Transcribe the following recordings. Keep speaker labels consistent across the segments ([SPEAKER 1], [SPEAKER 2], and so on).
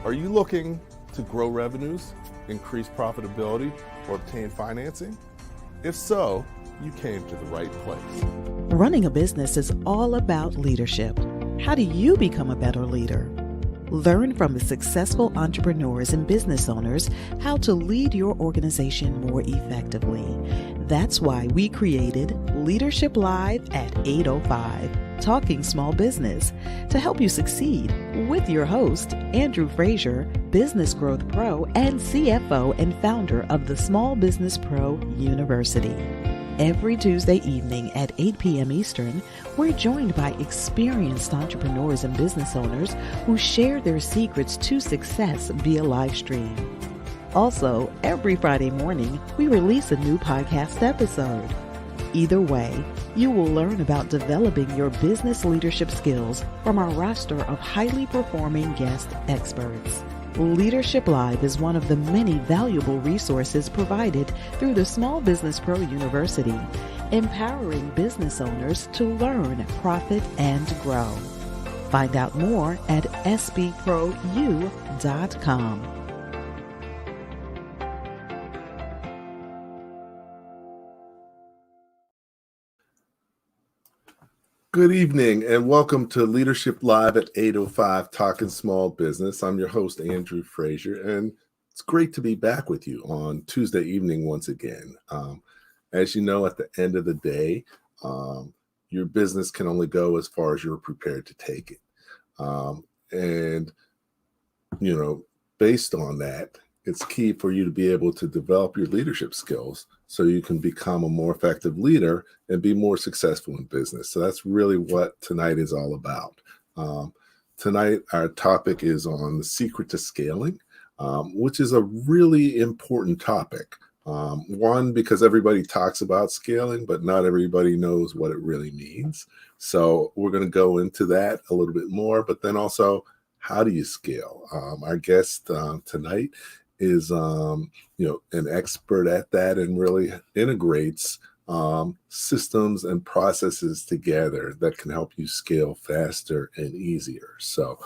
[SPEAKER 1] Are you looking to grow revenues, increase profitability, or obtain financing? If so, you came to the right place.
[SPEAKER 2] Running a business is all about leadership. How do you become a better leader? Learn from the successful entrepreneurs and business owners how to lead your organization more effectively. That's why we created Leadership Live at 8:05, Talking Small Business, to help you succeed with your host, Andrew Frazier, Business Growth Pro and CFO and founder of the Small Business Pro University. Every Tuesday evening at 8 p.m. Eastern, we're joined by experienced entrepreneurs and business owners who share their secrets to success via Livestream. Also, every Friday morning, we release a new podcast episode. Either way, you will learn about developing your business leadership skills from our roster of highly performing guest experts. Leadership Live is one of the many valuable resources provided through the Small Business Pro University, empowering business owners to learn, profit, and grow. Find out more at sbpru.com.
[SPEAKER 1] Good evening and welcome to Leadership Live at 8:05 Talking Small Business. I'm your host, Andrew Frazier, and it's great to be back with you on Tuesday evening once again. As you know, at the end of the day, your business can only go as far as you're prepared to take it. Based on that, it's key for you to be able to develop your leadership skills so you can become a more effective leader and be more successful in business. So that's really what tonight is all about. Tonight, our topic is on the secret to scaling, which is a really important topic. One, because everybody talks about scaling, but not everybody knows what it really means. So we're going to go into that a little bit more, but then also, how do you scale? Our guest tonight is an expert at that and really integrates systems and processes together that can help you scale faster and easier. So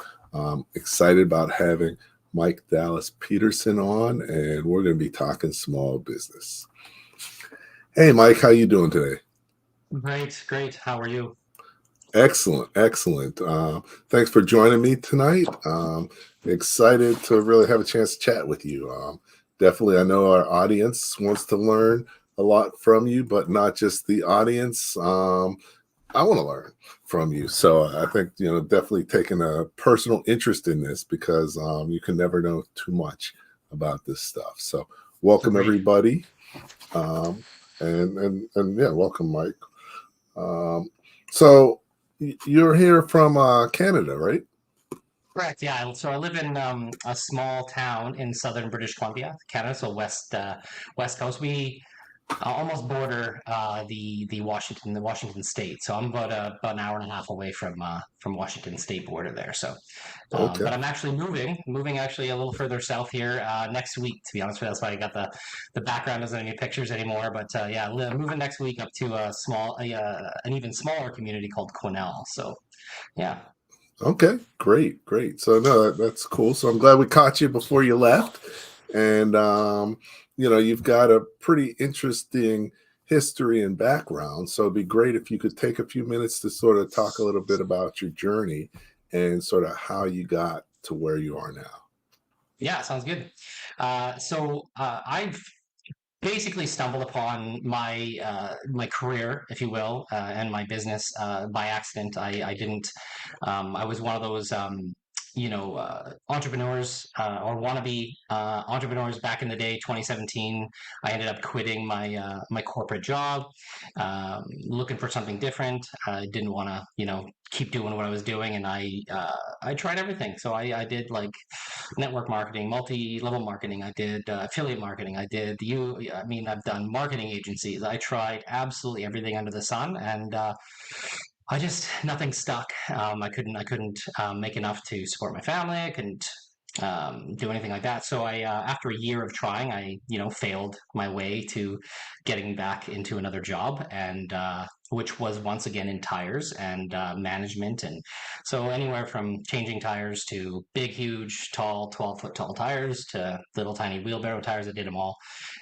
[SPEAKER 1] excited about having Mike Dallas-Petersen on, and we're going to be talking small business. Hey, Mike, how you doing today?
[SPEAKER 3] Great. How are you?
[SPEAKER 1] Excellent. Thanks for joining me tonight. Excited to really have a chance to chat with you. Definitely, I know our audience wants to learn a lot from you, but not just the audience. I want to learn from you. So I think, definitely taking a personal interest in this because you can never know too much about this stuff. So welcome, everybody. Welcome, Mike. So you're here from Canada, right?
[SPEAKER 3] Correct. Yeah. So I live in a small town in southern British Columbia, Canada. So west coast. We almost border the Washington State. So I'm about an hour and a half away from Washington State border there. So,
[SPEAKER 1] Okay.
[SPEAKER 3] But I'm actually moving actually a little further south here next week. To be honest with you, that's why I got the background doesn't have any pictures anymore. But moving next week up to an even smaller community called Quesnel. So, yeah.
[SPEAKER 1] Okay, great. So no, that's cool. So I'm glad we caught you before you left. And, you've got a pretty interesting history and background. So it'd be great if you could take a few minutes to sort of talk a little bit about your journey and sort of how you got to where you are now.
[SPEAKER 3] Yeah, sounds good. I've basically stumbled upon my career, if you will, and my business by accident. I didn't. I was one of those entrepreneurs or wannabe entrepreneurs back in the day. 2017, I ended up quitting my corporate job, looking for something different. I didn't want to keep doing what I was doing, and I tried everything. So I did like network marketing, multi-level marketing. I did affiliate marketing. I've done marketing agencies. I tried absolutely everything under the sun, and nothing stuck. I couldn't make enough to support my family. I couldn't do anything like that. So I, after a year of trying, I, failed my way to getting back into another job, and which was once again in tires and management, and so anywhere from changing tires to big, huge, tall, 12-foot tall tires to little tiny wheelbarrow tires. I did them all,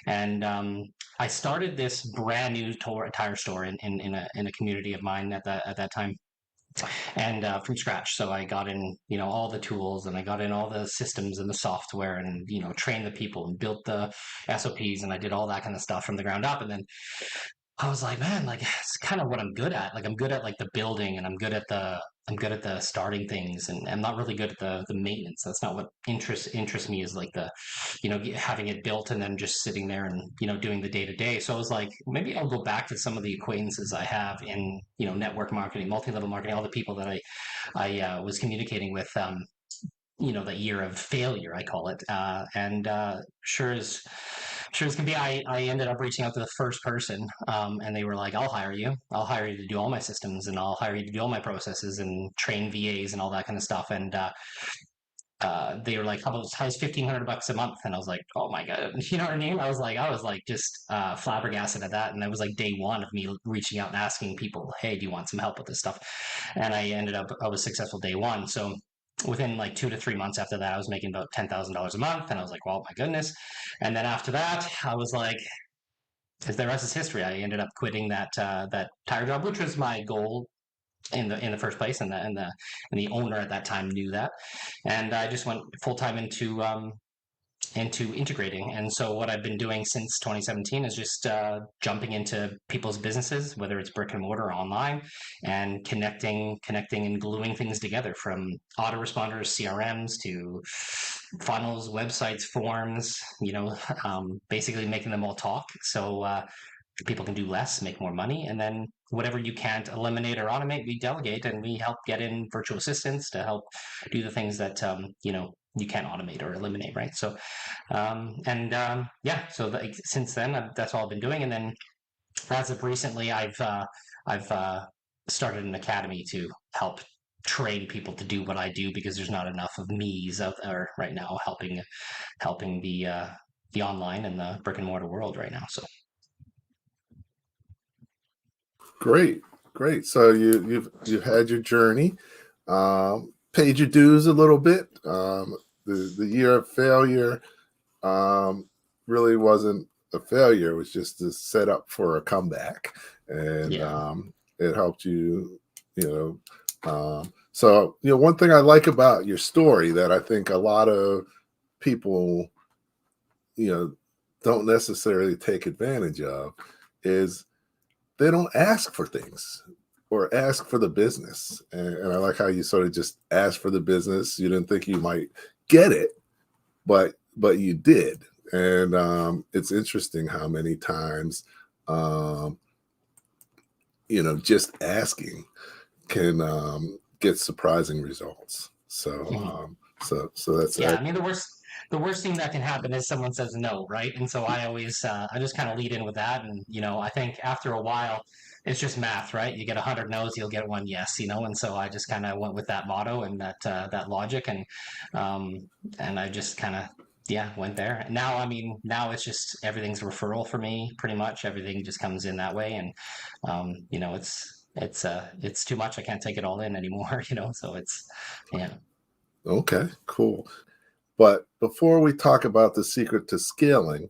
[SPEAKER 3] and I started this brand new tire store in a community of mine at that time, and from scratch. So I got in, all the tools, and I got in all the systems and the software, and trained the people and built the SOPs, and I did all that kind of stuff from the ground up. And then I was like, man, like it's kind of what I'm good at. Like I'm good at like the building, and I'm good at the starting things, and I'm not really good at the maintenance. That's not what interests me, is like the, having it built and then just sitting there and doing the day to day. So I was like, maybe I'll go back to some of the acquaintances I have in network marketing, multi-level marketing, all the people that I was communicating with. The year of failure, I call it. And sure as can be, I ended up reaching out to the first person, and they were like, I'll hire you. I'll hire you to do all my systems, and I'll hire you to do all my processes and train VAs and all that kind of stuff. And they were like, how's $1,500 a month? And I was like, oh my God, you know what I mean? I was like just flabbergasted at that. And that was like day one of me reaching out and asking people, hey, do you want some help with this stuff? And I was successful day one. So within like 2 to 3 months after that, I was making about $10,000 a month. And I was like, well, my goodness. And then after that, I was like, the rest is history. I ended up quitting that tire job, which was my goal in the first place, and the owner at that time knew that, and I just went full time into integrating. And so what I've been doing since 2017 is just jumping into people's businesses, whether it's brick and mortar or online, and connecting and gluing things together, from autoresponders, CRMs, to funnels, websites, forms, basically making them all talk. So people can do less, make more money, and then whatever you can't eliminate or automate, we delegate, and we help get in virtual assistants to help do the things that you can't automate or eliminate, right? So yeah, so since then, that's all I've been doing. And then as of recently, I've started an academy to help train people to do what I do, because there's not enough of me's out there right now helping the online and the brick and mortar world right now. So
[SPEAKER 1] Great, great. So you've had your journey, paid your dues a little bit. The year of failure really wasn't a failure; it was just a setup for a comeback, and
[SPEAKER 3] yeah.
[SPEAKER 1] it helped you. So one thing I like about your story that I think a lot of people don't necessarily take advantage of is they don't ask for things or ask for the business. And I like how you sort of just asked for the business. You didn't think you might get it, but you did. And it's interesting how many times, just asking can get surprising results. So, so that's
[SPEAKER 3] Yeah, I mean, the worst thing that can happen is someone says no, right? And so I just kind of lead in with that, and I think after a while, it's just math, right? You get 100 no's, you'll get one yes, and so I just kind of went with that motto and that logic, and I just kind of, yeah, went there. And now, I mean, now it's just everything's referral for me, pretty much everything just comes in that way, and it's too much. I can't take it all in anymore, so it's, yeah.
[SPEAKER 1] okay, cool. But before we talk about the secret to scaling,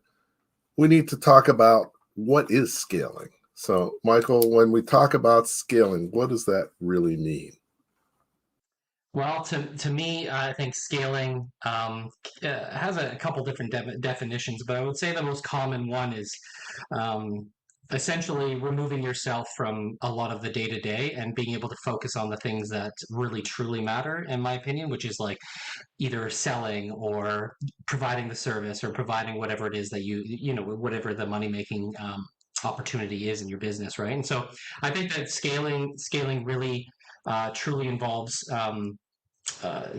[SPEAKER 1] we need to talk about what is scaling. So, Michael, when we talk about scaling, what does that really mean?
[SPEAKER 3] Well, to me, I think scaling has a couple different definitions, but I would say the most common one is um, essentially removing yourself from a lot of the day to day and being able to focus on the things that really truly matter, in my opinion, which is like either selling or providing the service or providing whatever it is that whatever the money making opportunity is in your business, right? And so I think that scaling really truly involves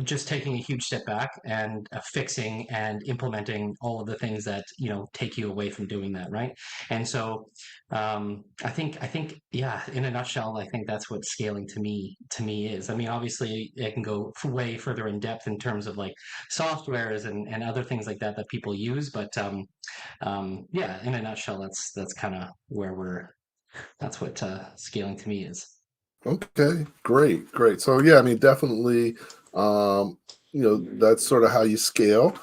[SPEAKER 3] just taking a huge step back and fixing and implementing all of the things that take you away from doing that, right? And so I think yeah, in a nutshell, I think that's what scaling to me is. I mean, obviously it can go way further in depth in terms of like softwares and other things like that that people use, but yeah, in a nutshell, that's kind of where that's what scaling to me is.
[SPEAKER 1] Okay, great, great. So yeah, I mean, definitely, um, that's sort of how you scale.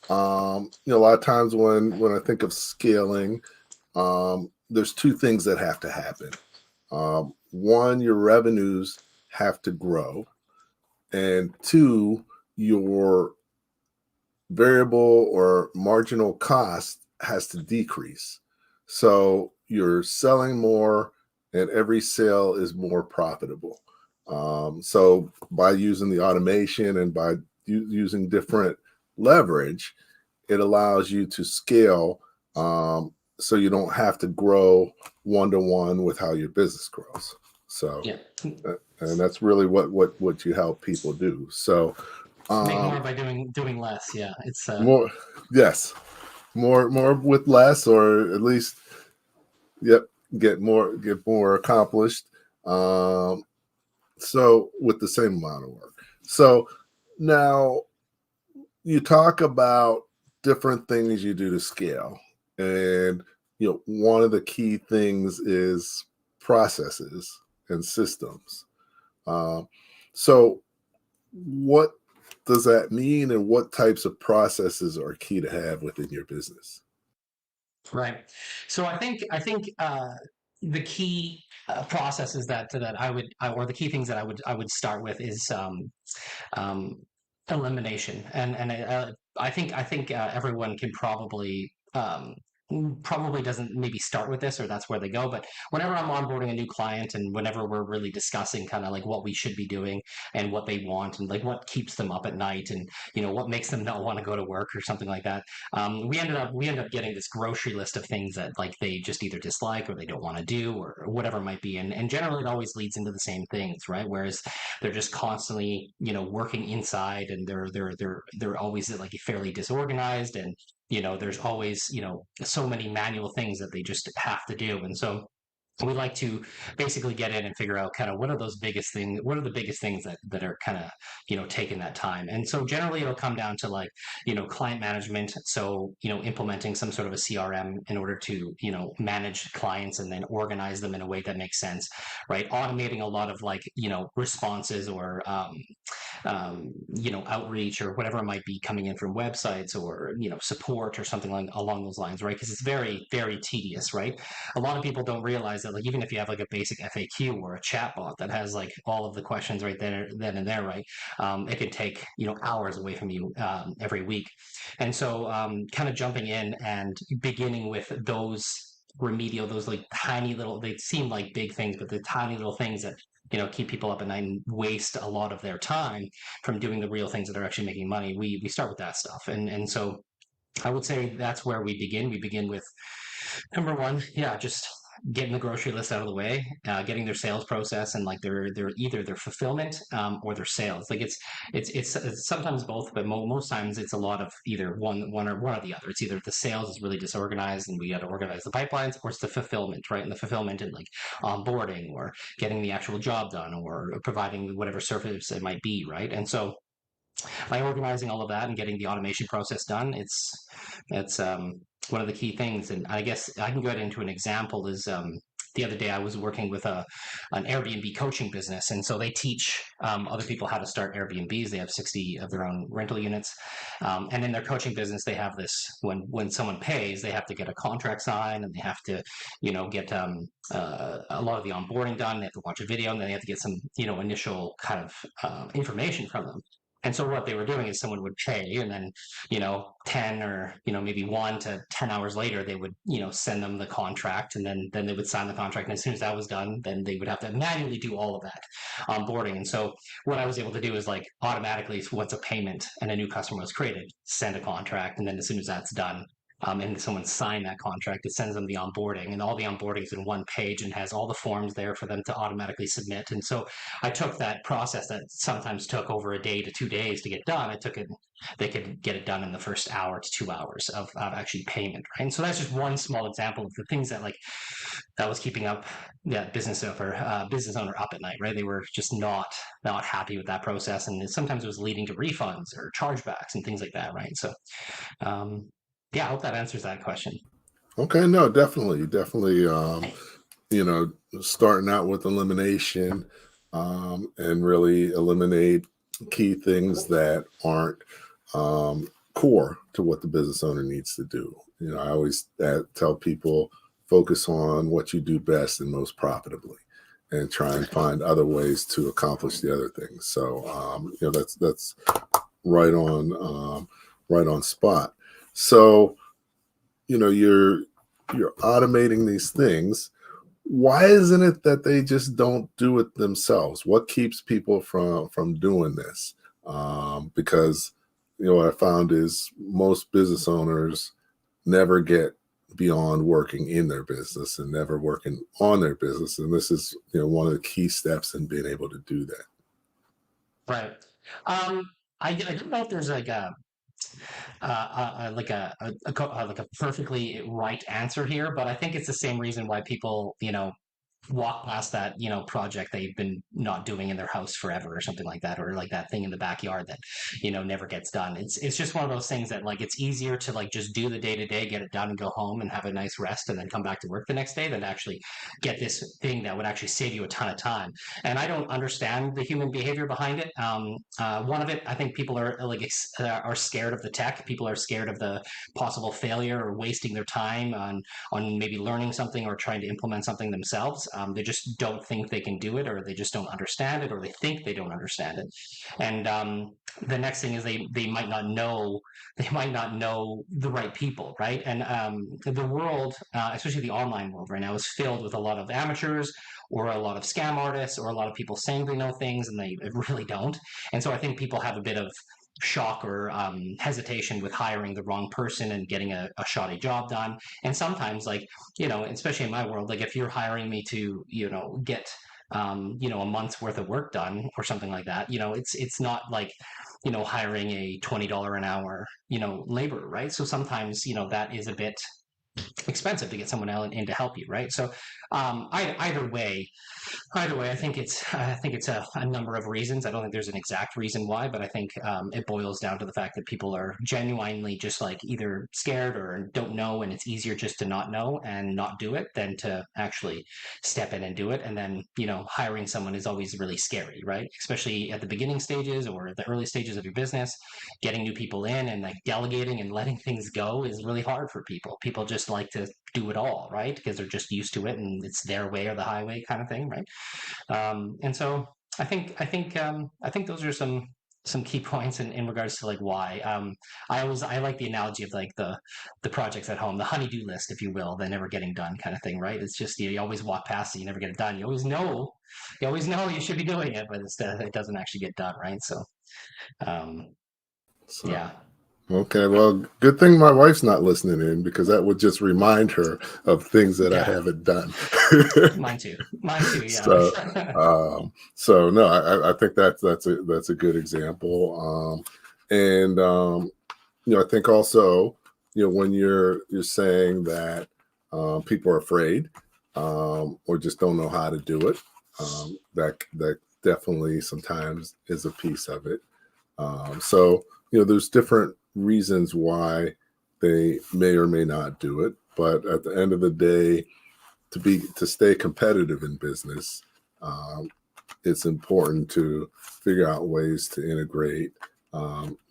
[SPEAKER 1] A lot of times when I think of scaling, there's two things that have to happen. One, your revenues have to grow, and two, your variable or marginal cost has to decrease. So you're selling more, and every sale is more profitable. So by using the automation and by using different leverage, it allows you to scale, so you don't have to grow one to one with how your business grows. So,
[SPEAKER 3] Yeah.
[SPEAKER 1] and that's really what you help people do. So,
[SPEAKER 3] Make more
[SPEAKER 1] um,
[SPEAKER 3] by doing less. Yeah, it's
[SPEAKER 1] more, yes, more with less, or at least, yep, get more accomplished. Um, so with the same amount of work. So now you talk about different things you do to scale, and one of the key things is processes and systems. Um, so what does that mean, and what types of processes are key to have within your business?
[SPEAKER 3] right. So I think the key processes that or the key things that I would start with is um, elimination, and I think everyone can probably doesn't maybe start with this or that's where they go, but whenever I'm onboarding a new client and whenever we're really discussing kind of like what we should be doing and what they want and like what keeps them up at night and what makes them not want to go to work or something like that, we end up getting this grocery list of things that like they just either dislike or they don't want to do or whatever it might be, and generally it always leads into the same things, right? Whereas they're just constantly working inside, and they're always like fairly disorganized, and there's always so many manual things that they just have to do. And so we like to basically get in and figure out kind of what are the biggest things that are kind of taking that time. And so generally it'll come down to like client management, so implementing some sort of a CRM in order to manage clients and then organize them in a way that makes sense, right? Automating a lot of like responses or outreach or whatever it might be coming in from websites or support or something like along those lines, right? Because it's very very tedious, right? A lot of people don't realize that like even if you have like a basic FAQ or a chat bot that has like all of the questions right there then and there, right? It can take hours away from you every week. And so kind of jumping in and beginning with those like tiny little, they seem like big things, but the tiny little things that keep people up at night and waste a lot of their time from doing the real things that are actually making money. We start with that stuff, and so I would say that's where we begin. We begin with number one, yeah, just getting the grocery list out of the way, getting their sales process and like their either their fulfillment or their sales. Like it's sometimes both, but most times it's a lot of either one or the other. It's either the sales is really disorganized and we got to organize the pipelines, or it's the fulfillment, right? And the fulfillment and like onboarding or getting the actual job done or providing whatever service it might be, right? And so by organizing all of that and getting the automation process done, it's one of the key things. And I guess I can go into an example is the other day I was working with an Airbnb coaching business, and so they teach other people how to start Airbnbs. They have 60 of their own rental units, and in their coaching business, they have this when someone pays, they have to get a contract signed, and they have to get a lot of the onboarding done. They have to watch a video, and then they have to get some initial kind of information from them. And so what they were doing is someone would pay, and then 10 or maybe 1 to 10 hours later they would send them the contract, and then they would sign the contract, and as soon as that was done then they would have to manually do all of that onboarding. And so what I was able to do is like automatically, once a payment and a new customer was created, send a contract, and then as soon as that's done, and someone sign that contract, it sends them the onboarding, and all the onboarding is in one page and has all the forms there for them to automatically submit. And so I took that process that sometimes took over a day to 2 days to get done. I took it, they could get it done in the first hour to 2 hours of actually payment, right? And so that's just one small example of the things that, like, that was keeping up that business owner up at night, right? They were just not happy with that process, and sometimes it was leading to refunds or chargebacks and things like that, right? So um, yeah, I hope that answers that question.
[SPEAKER 1] Okay, no, definitely. Starting out with elimination, and really eliminate key things that aren't core to what the business owner needs to do. I always tell people, focus on what you do best and most profitably, and try and find other ways to accomplish the other things. So that's right on spot. So you're automating these things. Why isn't it that they just don't do it themselves? What keeps people from doing this? Because what I found is most business owners never get beyond working in their business and never working on their business, and this is one of the key steps in being able to do that.
[SPEAKER 3] Right. I don't know if there's like a perfectly right answer here, but I think it's the same reason why people walk past that project they've been not doing in their house forever or something like that, or like that thing in the backyard that never gets done. It's just one of those things that, like, it's easier to, like, just do the day to day, get it done, and go home and have a nice rest and then come back to work the next day, than to actually get this thing that would actually save you a ton of time. And I don't understand the human behavior behind it. One of it, I think people are are scared of the tech. People are scared of the possible failure or wasting their time on maybe learning something or trying to implement something themselves. They just don't think they can do it, or they just don't understand it, or they think they don't understand it. And the next thing is they might not know the right people, right? And the world, especially the online world right now, is filled with a lot of amateurs, or a lot of scam artists, or a lot of people saying they know things and they really don't. And so I think people have a bit of shock or hesitation with hiring the wrong person and getting a shoddy job done. And sometimes, like, especially in my world, like, if you're hiring me to, get, a month's worth of work done or something like that, it's not like, hiring a $20 an hour, labor, right? So sometimes, that is a bit expensive to get someone else in to help you, right? So either way, I think it's a number of reasons. I don't think there's an exact reason why, but I think it boils down to the fact that people are genuinely just, like, either scared or don't know, and it's easier just to not know and not do it than to actually step in and do it. And then hiring someone is always really scary, right? Especially at the beginning stages or the early stages of your business. Getting new people in and, like, delegating and letting things go is really hard for people. People just like to do it all, right? Because they're just used to it and it's their way or the highway kind of thing, right? And so I think those are some key points in regards to, like, why. I like the analogy of, like, the projects at home, the honey-do list, if you will, the never getting done kind of thing, right? It's just you always walk past it, you never get it done. You always know you should be doing it, but it doesn't actually get done, right? So
[SPEAKER 1] So,
[SPEAKER 3] yeah.
[SPEAKER 1] okay, well, good thing my wife's not listening in, because that would just remind her of things that I
[SPEAKER 3] Yeah.
[SPEAKER 1] haven't done.
[SPEAKER 3] Mine too. Yeah.
[SPEAKER 1] So no, I think that's a good example. I think also, when you're saying that people are afraid, or just don't know how to do it, that definitely sometimes is a piece of it. So there's different reasons why they may or may not do it, but at the end of the day, to stay competitive in business, it's important to figure out ways to integrate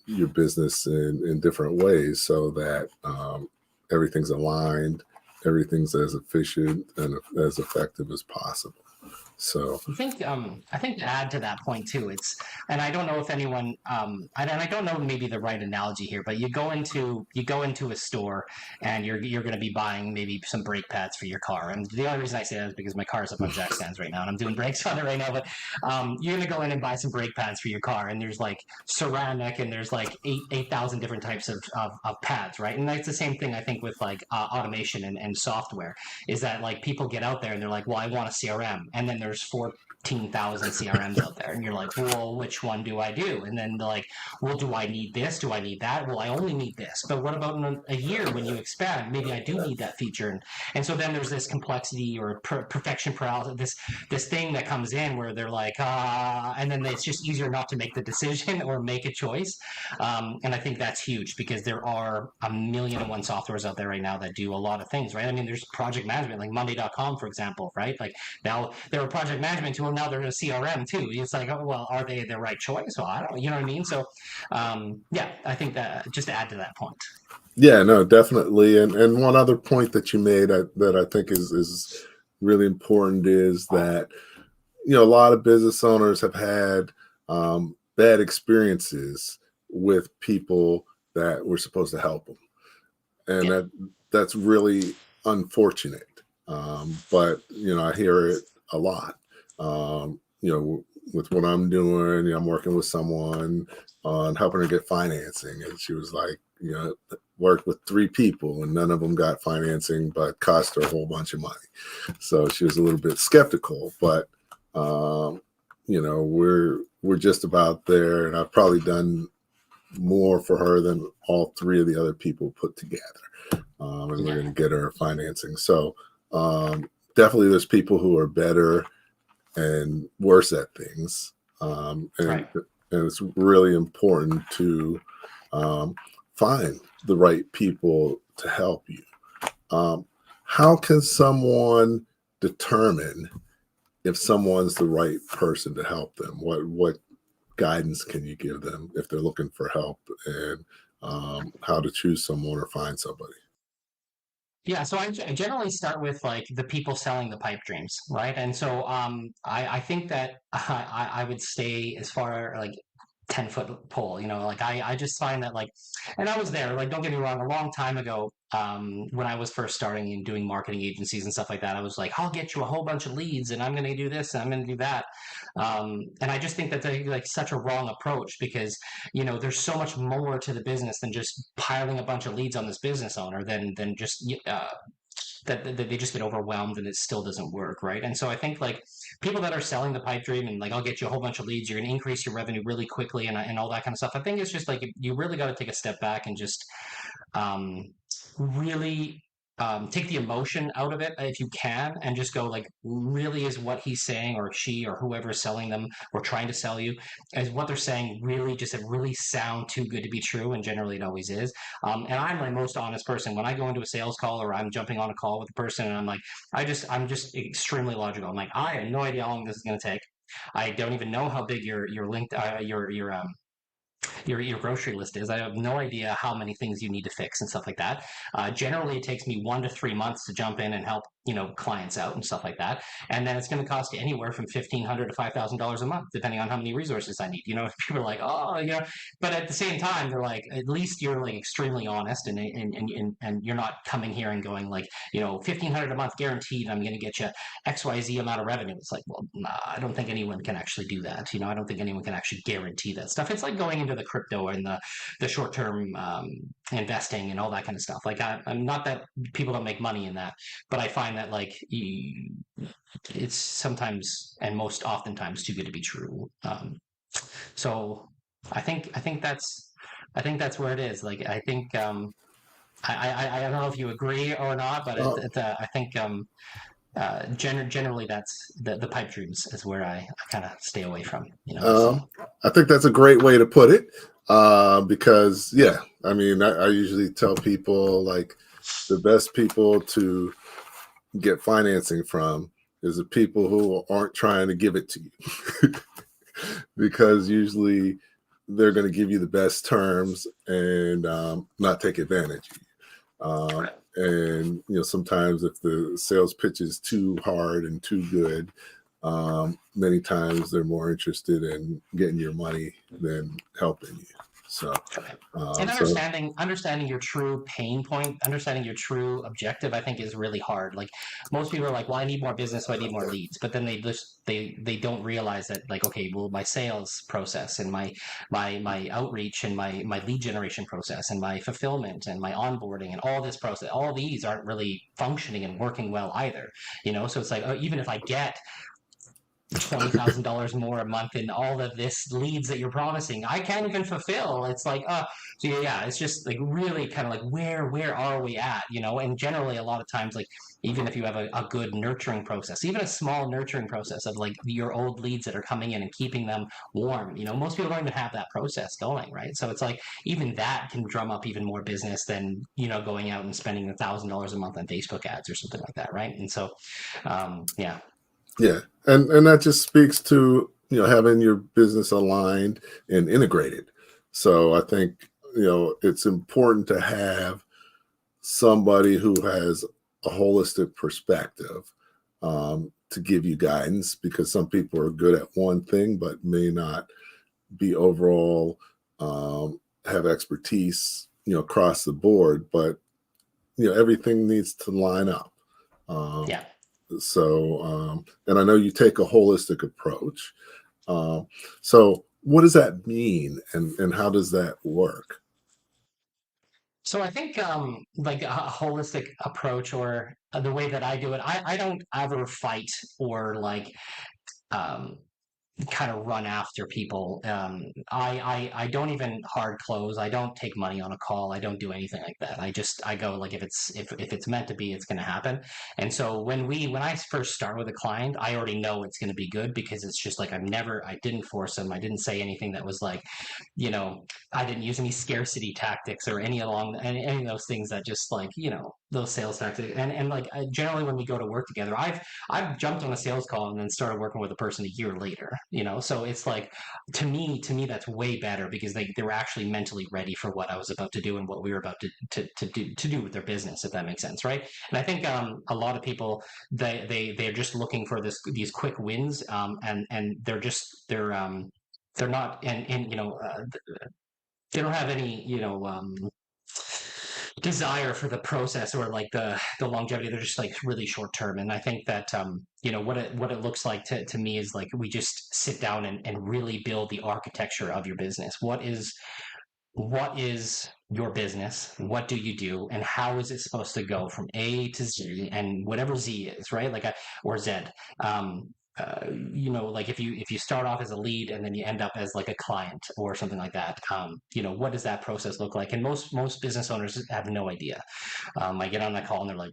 [SPEAKER 1] your business in different ways, so that everything's aligned, everything's as efficient and as effective as possible. So
[SPEAKER 3] I think to add to that point too, and I don't know if anyone and I don't know maybe the right analogy here, but you go into a store and you're going to be buying maybe some brake pads for your car. And the only reason I say that is because my car is up on jack stands right now and I'm doing brakes on it right now. But you're going to go in and buy some brake pads for your car, and there's like ceramic and there's like 8,000 different types of pads, right? And that's the same thing I think with like automation and software, is that like people get out there and they're like, well, I want a CRM, and then there's 14,000 CRMs out there, and you're like, well, which one do I do? And then they're like, well, do I need this? Do I need that? Well, I only need this. But what about in a year when you expand? Maybe I do need that feature. And so then there's this complexity or perfection paralysis, this thing that comes in where they're like, and then it's just easier not to make the decision or make a choice. And I think that's huge, because there are a million and one softwares out there right now that do a lot of things, right? I mean, there's project management, like Monday.com, for example, right? Like now they're a project management tool, now they're a CRM too. It's like, oh, well, are they the right choice? Well, I don't, you know what I mean? So, yeah, I think that just to add to that point.
[SPEAKER 1] yeah, no, definitely. And one other point that you made that I think is really important is that, you know, a lot of business owners have had bad experiences with people that were supposed to help them, and that's really unfortunate. But you know, I hear it a lot. You know, with what I'm doing, you know, I'm working with someone on helping her get financing, and she was like, you know, worked with 3 people and none of them got financing, but cost her a whole bunch of money. So she was a little bit skeptical, but you know, we're just about there, and I've probably done more for her than all 3 of the other people put together. And we're going to get her financing. So definitely there's people who are better and worse at things. And it's really important to find the right people to help you. How can someone determine if someone's the right person to help them? What guidance can you give them if they're looking for help, and how to choose someone or find somebody?
[SPEAKER 3] Yeah, so I generally start with like the people selling the pipe dreams, right? And so I think that I would stay as far like 10-foot pole, you know, like I just find that like, and I was there, like, don't get me wrong, a long time ago, when I was first starting and doing marketing agencies and stuff like that, I was like, I'll get you a whole bunch of leads and I'm going to do this and I'm going to do that. And I just think that's like such a wrong approach, because, you know, there's so much more to the business than just piling a bunch of leads on this business owner than just, that they just get overwhelmed and it still doesn't work, right? And so I think like people that are selling the pipe dream and like, I'll get you a whole bunch of leads, you're going to increase your revenue really quickly, and all that kind of stuff. I think it's just like you really got to take a step back and just really take the emotion out of it if you can, and just go like, really, is what he's saying or she or whoever is selling them or trying to sell you, is what they're saying really just it really sound too good to be true? And generally it always is. And I'm my most honest person when I go into a sales call or I'm jumping on a call with a person, and I'm like, I'm just extremely logical. I'm like, I have no idea how long this is going to take. I don't even know how big your link your grocery list is. I have no idea how many things you need to fix and stuff like that. Generally, it takes me 1 to 3 months to jump in and help, you know, clients out and stuff like that. And then it's going to cost you anywhere from $1,500 to $5,000 a month, depending on how many resources I need. You know, people are like, oh, you know, but at the same time, they're like, at least you're like extremely honest, and you're not coming here and going like, you know, $1,500 a month guaranteed, I'm going to get you XYZ amount of revenue. It's like, well, nah, I don't think anyone can actually do that. You know, I don't think anyone can actually guarantee that stuff. It's like going into the crypto and the short term investing and all that kind of stuff. Like I'm not that people don't make money in that, but I find that like it's sometimes and most oftentimes too good to be true. So I think that's where it is. Like I think I don't know if you agree or not, but I think generally that's the pipe dreams is where I kind of stay away from. You know, so.
[SPEAKER 1] I think that's a great way to put it, because yeah, I mean, I usually tell people like the best people to get financing from is the people who aren't trying to give it to you, because usually they're going to give you the best terms and not take advantage of you. And you know, sometimes if the sales pitch is too hard and too good, Many times they're more interested in getting your money than helping you. So,
[SPEAKER 3] And
[SPEAKER 1] so
[SPEAKER 3] understanding your true pain point, understanding your true objective, I think is really hard. Like most people are like, well, I need more business, so I need more leads. But then they don't realize that, like, okay, well, my sales process and my outreach and my lead generation process and my fulfillment and my onboarding and all this process, all these aren't really functioning and working well either. So it's like, oh, even if I get $20,000 more a month in all of this leads that you're promising, I can't even fulfill. It's like, so yeah, it's just like really kind of like where are we at, And generally, a lot of times, like even if you have a good nurturing process, even a small nurturing process of like your old leads that are coming in and keeping them warm, most people don't even have that process going, right? So it's like even that can drum up even more business than going out and spending $1,000 a month on Facebook ads or something like that, right? And so, yeah.
[SPEAKER 1] yeah, and that just speaks to having your business aligned and integrated. So I think it's important to have somebody who has a holistic perspective to give you guidance, because some people are good at one thing but may not be overall have expertise across the board, but everything needs to line up.
[SPEAKER 3] Yeah.
[SPEAKER 1] So, and I know you take a holistic approach. So what does that mean, and how does that work?
[SPEAKER 3] So I think like a holistic approach, or the way that I do it, I don't ever fight or like um, kind of run after people. I don't even hard close. I don't take money on a call. I don't do anything like that. I go like if it's meant to be, it's going to happen. And so when I first start with a client, I already know it's going to be good, because it's just like I didn't force them. I didn't say anything that was like, you know, I didn't use any scarcity tactics or any of those things that just like, those sales tactics. And like generally when we go to work together, I've jumped on a sales call and then started working with a person a year later, So it's like to me that's way better, because they were actually mentally ready for what I was about to do and what we were about to do with their business, if that makes sense, right? And I think a lot of people they're just looking for these quick wins, and they're not, and they don't have any desire for the process or like the longevity. They're just like really short term. And I think that what it looks like to me is like we just sit down and really build the architecture of your business. What is your business? What do you do? And how is it supposed to go from A to Z, and whatever Z is, right? Or Z. Um, like if you start off as a lead and then you end up as like a client or something like that, what does that process look like? And most business owners have no idea. I get on that call and they're like,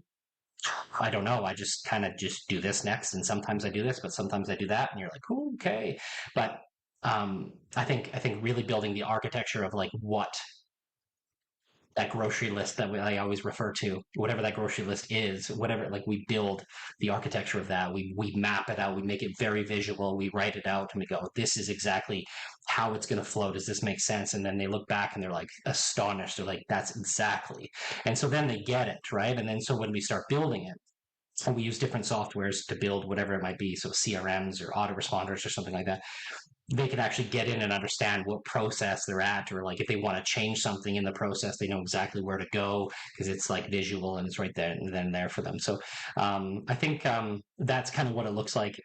[SPEAKER 3] I don't know. I just kind of just do this next, and sometimes I do this, but sometimes I do that, and you're like, okay. But I think really building the architecture of like what that grocery list that I always refer to, whatever that grocery list is, whatever, like we build the architecture of that. We map it out. We make it very visual. We write it out and we go, this is exactly how it's going to flow. Does this make sense? And then they look back and they're like astonished. They're like, that's exactly. And so then they get it, right? And then so when we start building it, and we use different softwares to build whatever it might be, so CRMs or autoresponders or something like that, they can actually get in and understand what process they're at, or like if they want to change something in the process, they know exactly where to go, because it's like visual and it's right there and then there for them. So I think that's kind of what it looks like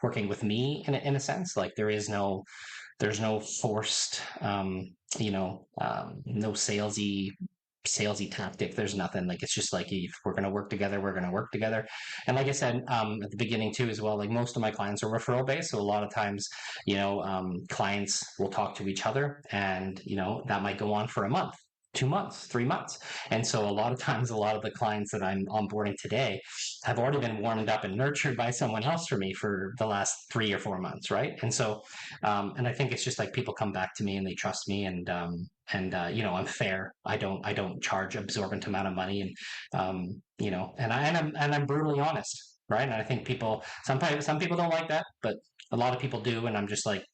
[SPEAKER 3] working with me in a sense. Like there's no forced no salesy tactic. There's nothing. Like it's just like, if we're going to work together, we're going to work together. And like I said at the beginning too as well, like most of my clients are referral based, so a lot of times clients will talk to each other, and that might go on for a month, 2 months, 3 months. And so a lot of times, a lot of the clients that I'm onboarding today have already been warmed up and nurtured by someone else for me for the last 3 or 4 months, right? And so and I think it's just like people come back to me and they trust me, and I'm fair. I don't charge absorbent amount of money, and I'm brutally honest, right? And I think sometimes some people don't like that, but a lot of people do, and I'm just like,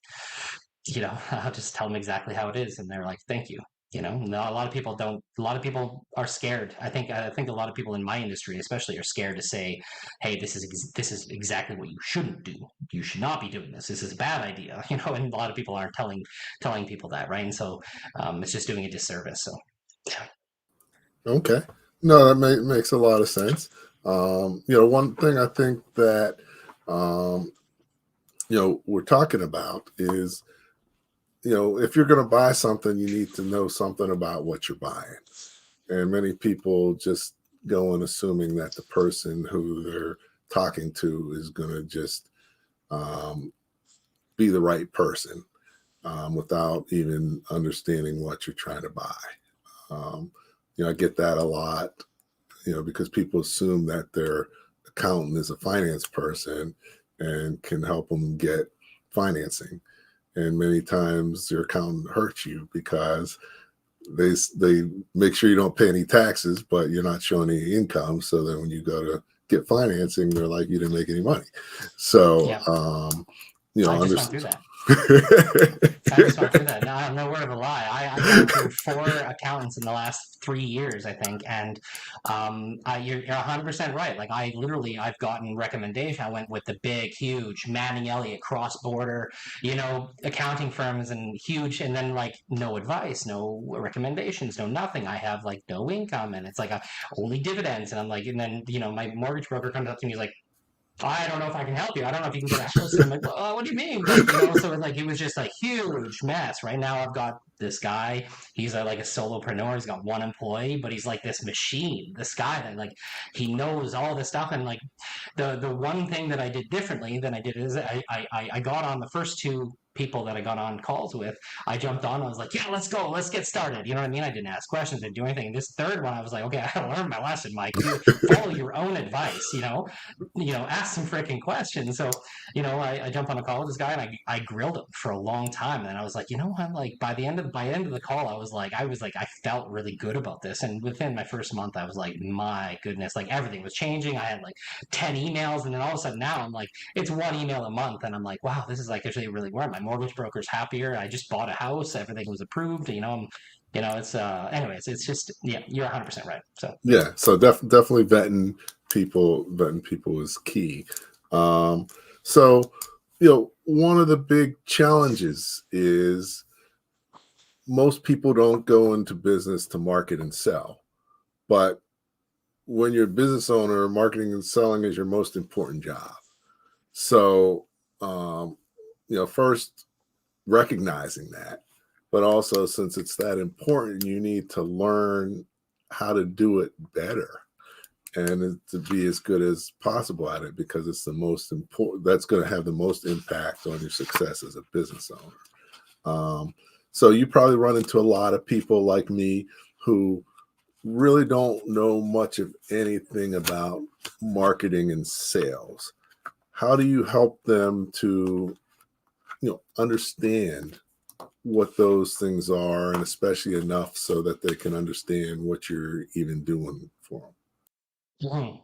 [SPEAKER 3] I'll just tell them exactly how it is, and they're like, thank you. No, a lot of people don't. A lot of people are scared. I think a lot of people in my industry, especially, are scared to say, "Hey, this is exactly what you shouldn't do. You should not be doing this. This is a bad idea." And a lot of people aren't telling people that, right? And so it's just doing a disservice. So
[SPEAKER 1] Okay. No, that makes a lot of sense. One thing I think that, um, we're talking about is, if you're going to buy something, you need to know something about what you're buying. And many people just go in assuming that the person who they're talking to is going to just um, be the right person without even understanding what you're trying to buy. Um, I get that a lot, because people assume that their accountant is a finance person and can help them get financing. And many times your accountant hurts you because they make sure you don't pay any taxes, but you're not showing any income. So then when you go to get financing, they're like, you didn't make any money. So,
[SPEAKER 3] yeah, I just went through that. I just went through that. No word of a lie. I've gone through 4 accountants in the last 3 years, I think, and you're 100% right. Like I've gotten recommendation. I went with the big, huge Manning Elliott cross-border, accounting firms and huge, and then like no advice, no recommendations, no nothing. I have like no income, and it's like only dividends, and I'm like, and then my mortgage broker comes up to me, he's like, I don't know if I can help you. I don't know if you can get a house. And I'm like, well, what do you mean? But, so like it was just a huge mess. Right now, I've got this guy. He's like a solopreneur. He's got one employee, but he's like this machine. This guy that like he knows all this stuff. And like the one thing that I did differently than I did is I got on the first 2 people that I got on calls with. I jumped on. I was like, yeah, let's go. Let's get started. You know what I mean? I didn't ask questions. Didn't do anything. This third one, I was like, okay, I gotta learn my lesson, Mike. Follow your own advice. Ask some freaking questions. So, I jumped on a call with this guy and I grilled him for a long time. And then I was like, I'm like, by the end of the call, I was like, I felt really good about this. And within my first month, I was like, my goodness, like everything was changing. I had like 10 emails. And then all of a sudden now I'm like, it's 1 email a month. And I'm like, wow, this is like actually really where my mortgage broker's happier. I just bought a house. Everything was approved. It's anyways, it's just, yeah, you're 100% right. So
[SPEAKER 1] yeah, so definitely vetting people is key. So one of the big challenges is most people don't go into business to market and sell, but when you're a business owner, marketing and selling is your most important job. So first recognizing that, but also since it's that important, you need to learn how to do it better and to be as good as possible at it, because it's the most important. That's going to have the most impact on your success as a business owner. So you probably run into a lot of people like me who really don't know much of anything about marketing and sales. How do you help them to understand what those things are, and especially enough so that they can understand what you're even doing for them?
[SPEAKER 3] Mhm.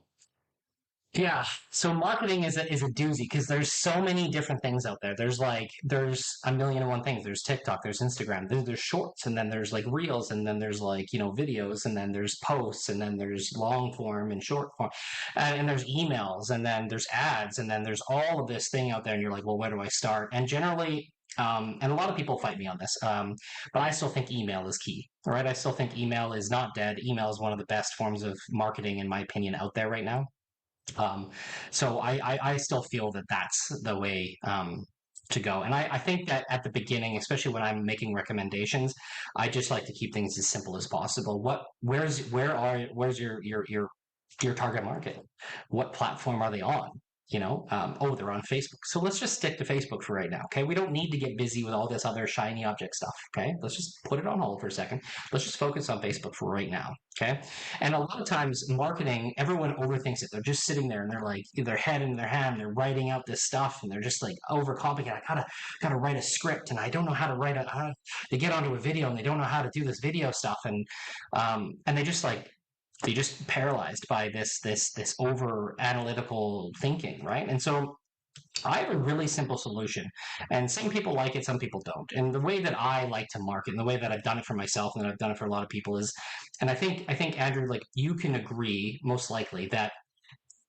[SPEAKER 3] Yeah, so marketing is a doozy because there's so many different things out there. There's a million and one things. There's TikTok, there's Instagram, there's shorts, and then there's like reels, and then there's like videos, and then there's posts, and then there's long form and short form, and there's emails, and then there's ads, and then there's all of this thing out there, and you're like, well, where do I start? And generally, and a lot of people fight me on this, but I still think email is key. All right, I still think email is not dead. Email is one of the best forms of marketing, in my opinion, out there right now. Um, so I still feel that that's the way to go. And I think that at the beginning, especially when I'm making recommendations, I just like to keep things as simple as possible. Where's your target market? What platform are they on? Oh, they're on Facebook. So let's just stick to Facebook for right now. Okay. We don't need to get busy with all this other shiny object stuff. Okay. Let's just put it on hold for a second. Let's just focus on Facebook for right now. Okay. And a lot of times marketing, everyone overthinks it. They're just sitting there and they're like their head in their hand, they're writing out this stuff and they're just like overcomplicated. I gotta write a script and I don't know how to they get onto a video and they don't know how to do this video stuff. And they just paralyzed by this over analytical thinking, right? And so I have a really simple solution, and some people like it, some people don't. And the way that I like to market, and the way that I've done it for myself, and that I've done it for a lot of people is, and I think Andrew, like you can agree most likely that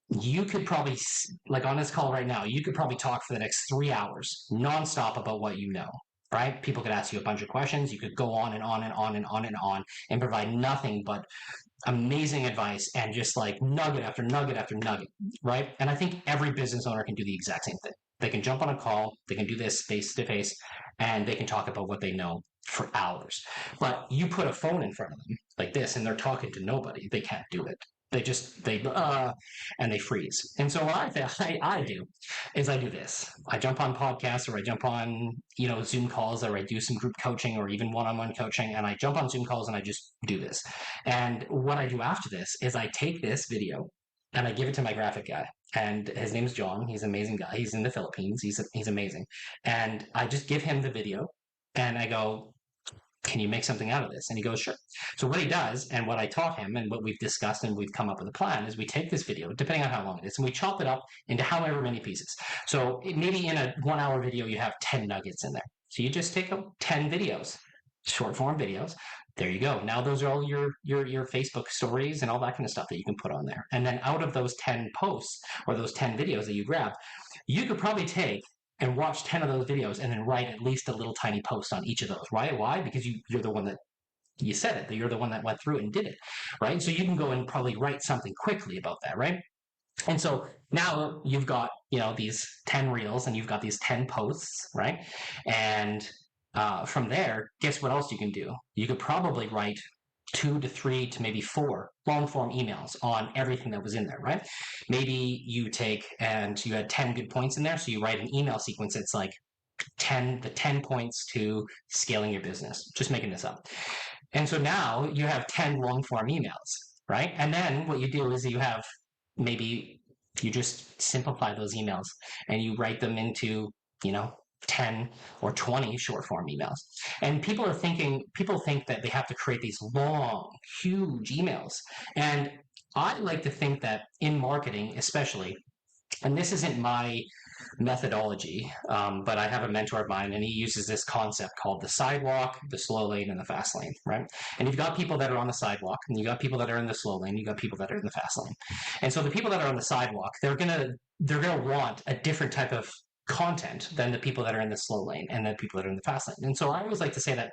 [SPEAKER 3] you could probably, like on this call right now, you could probably talk for the next 3 hours nonstop about what you know. Right? People could ask you a bunch of questions. You could go on and on and on and on and on and provide nothing but amazing advice and just like nugget after nugget after nugget, right? And I think every business owner can do the exact same thing. They can jump on a call, they can do this face to face, and they can talk about what they know for hours. But you put a phone in front of them like this and they're talking to nobody, they can't do it. And they freeze. And so what I do is I do this. I jump on podcasts or I jump on, Zoom calls, or I do some group coaching or even one-on-one coaching, and I jump on Zoom calls and I just do this. And what I do after this is I take this video and I give it to my graphic guy. And his name's John. He's an amazing guy. He's in the Philippines. He's amazing. And I just give him the video and I go, can you make something out of this? And he goes, sure. So what he does, and what I taught him, and what we've discussed and we've come up with a plan, is we take this video, depending on how long it is, and we chop it up into however many pieces. So maybe in a 1 hour video, you have 10 nuggets in there. So you just take 10 videos, short form videos. There you go. Now those are all your Facebook stories and all that kind of stuff that you can put on there. And then out of those 10 posts or those 10 videos that you grab, you could probably take and watch 10 of those videos and then write at least a little tiny post on each of those. Right? Why? Because you're the one that you said it, that you're the one that went through it and did it, right? So you can go and probably write something quickly about that, right? And so now you've got, these 10 reels and you've got these 10 posts, right? And from there, guess what else you can do? You could probably write 2 to 3 to maybe 4 long form emails on everything that was in there, right? Maybe you take and you had 10 good points in there. So you write an email sequence that's like the 10 points to scaling your business. Just making this up. And so now you have 10 long form emails, right? And then what you do is maybe you just simplify those emails and you write them into, 10 or 20 short form emails. And people think that they have to create these long, huge emails. And I like to think that in marketing, especially, and this isn't my methodology, but I have a mentor of mine and he uses this concept called the sidewalk, the slow lane, and the fast lane, right? And you've got people that are on the sidewalk and you've got people that are in the slow lane, you've got people that are in the fast lane. And so the people that are on the sidewalk, they're gonna want a different type of content than the people that are in the slow lane and the people that are in the fast lane. And so I always like to say that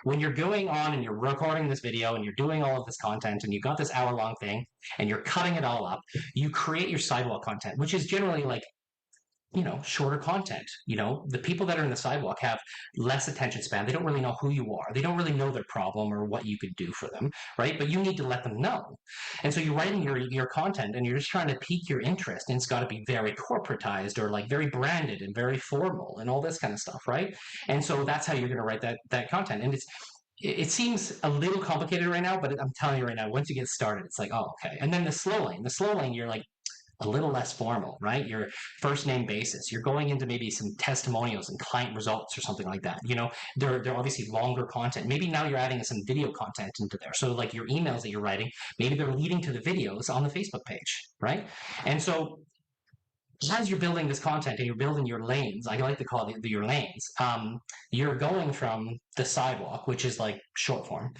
[SPEAKER 3] when you're going on and you're recording this video and you're doing all of this content and you've got this hour-long thing and you're cutting it all up, you create your sidewalk content, which is generally like shorter content. The people that are in the sidewalk have less attention span. They don't really know who you are. They don't really know their problem or what you could do for them, right? But you need to let them know. And so you're writing your content and you're just trying to pique your interest, and it's got to be very corporatized or like very branded and very formal and all this kind of stuff, right? And so that's how you're going to write that content. And it seems a little complicated right now, but I'm telling you right now, once you get started, it's like, oh, okay. And then the slow lane, you're like, a little less formal, right? Your first name basis. You're going into maybe some testimonials and client results or something like that. They're obviously longer content. Maybe now you're adding some video content into there. So like your emails that you're writing, maybe they're leading to the videos on the Facebook page, right? And so as you're building this content and you're building your lanes, I like to call it your lanes, you're going from the sidewalk, which is like short form,